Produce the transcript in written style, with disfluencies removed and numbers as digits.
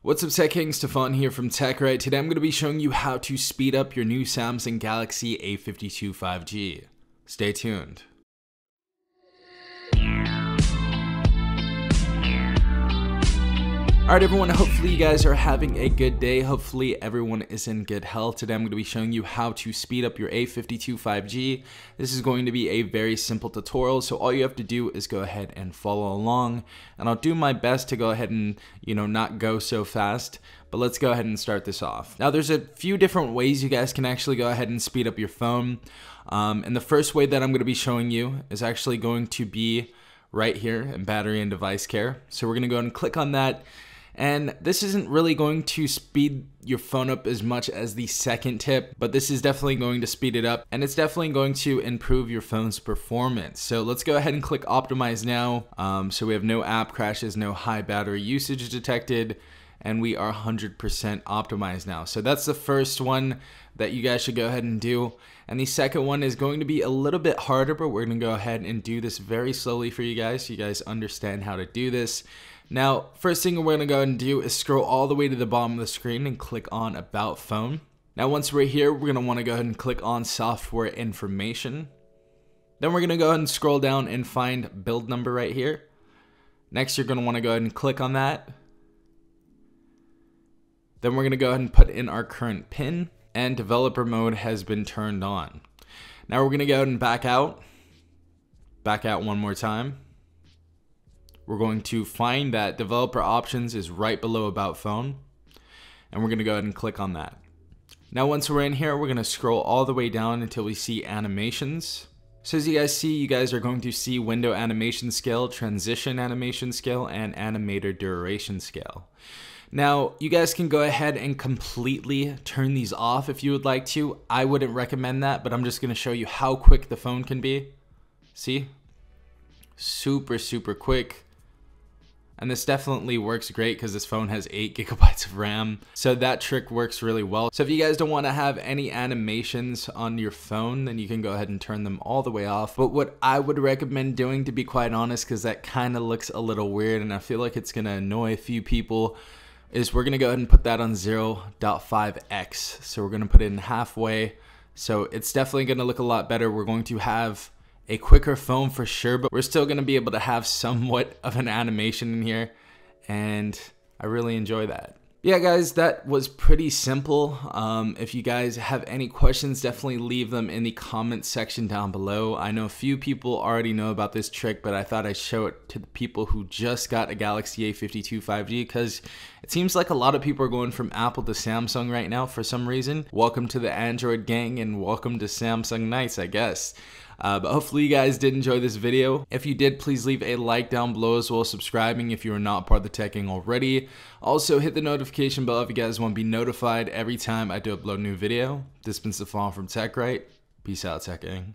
What's up, Tech King? Stefan here from TechRight. Today I'm going to be showing you how to speed up your new Samsung Galaxy A52 5G. Stay tuned. Alright everyone, hopefully you guys are having a good day. Hopefully everyone is in good health. Today I'm going to be showing you how to speed up your A52 5G. This is going to be a very simple tutorial, so all you have to do is go ahead and follow along. And I'll do my best to go ahead and, not go so fast. But let's go ahead and start this off. Now there's a few different ways you guys can actually go ahead and speed up your phone. And the first way that I'm going to be showing you is actually going to be right here in battery and device care. So we're going to go ahead and click on that. And this isn't really going to speed your phone up as much as the second tip, but this is definitely going to speed it up, and it's definitely going to improve your phone's performance. So let's go ahead and click optimize now. So we have no app crashes, no high battery usage detected, and we are 100% optimized now. So that's the first one that you guys should go ahead and do. And the second one is going to be a little bit harder, but we're going to go ahead and do this very slowly for you guys so you guys understand how to do this. Now, first thing we're going to go ahead and do is scroll all the way to the bottom of the screen and click on About Phone. Now, once we're here, we're going to want to go ahead and click on Software Information. Then we're going to go ahead and scroll down and find Build Number right here. Next, you're going to want to go ahead and click on that. Then we're going to go ahead and put in our current PIN, and developer mode has been turned on. Now we're going to go ahead and back out one more time. We're going to find that developer options is right below About Phone, and we're going to go ahead and click on that. Now once we're in here, we're going to scroll all the way down until we see animations. So as you guys see, you guys are going to see window animation scale, transition animation scale, and animator duration scale. Now, you guys can go ahead and completely turn these off if you would like to. I wouldn't recommend that, but I'm just going to show you how quick the phone can be. See? Super quick. And this definitely works great because this phone has 8 GB of RAM. So that trick works really well. So if you guys don't want to have any animations on your phone, then you can go ahead and turn them all the way off. But what I would recommend doing, to be quite honest, because that kind of looks a little weird and I feel like it's going to annoy a few people, is we're going to go ahead and put that on 0.5x. So we're going to put it in halfway. So it's definitely going to look a lot better. We're going to have a quicker phone for sure, but we're still going to be able to have somewhat of an animation in here, and I really enjoy that. Yeah guys, that was pretty simple. If you guys have any questions, definitely leave them in the comment section down below. I know a few people already know about this trick, but I thought I'd show it to the people who just got a Galaxy A52 5G, because it seems like a lot of people are going from Apple to Samsung right now for some reason. Welcome to the Android gang, and welcome to Samsung Nights, I guess. But hopefully you guys did enjoy this video. If you did, please leave a like down below, as well as subscribing if you are not part of the Tech Gang already. Also, hit the notification bell if you guys want to be notified every time I do upload a new video. This has been Stefan from TechRight. Peace out, Tech Gang.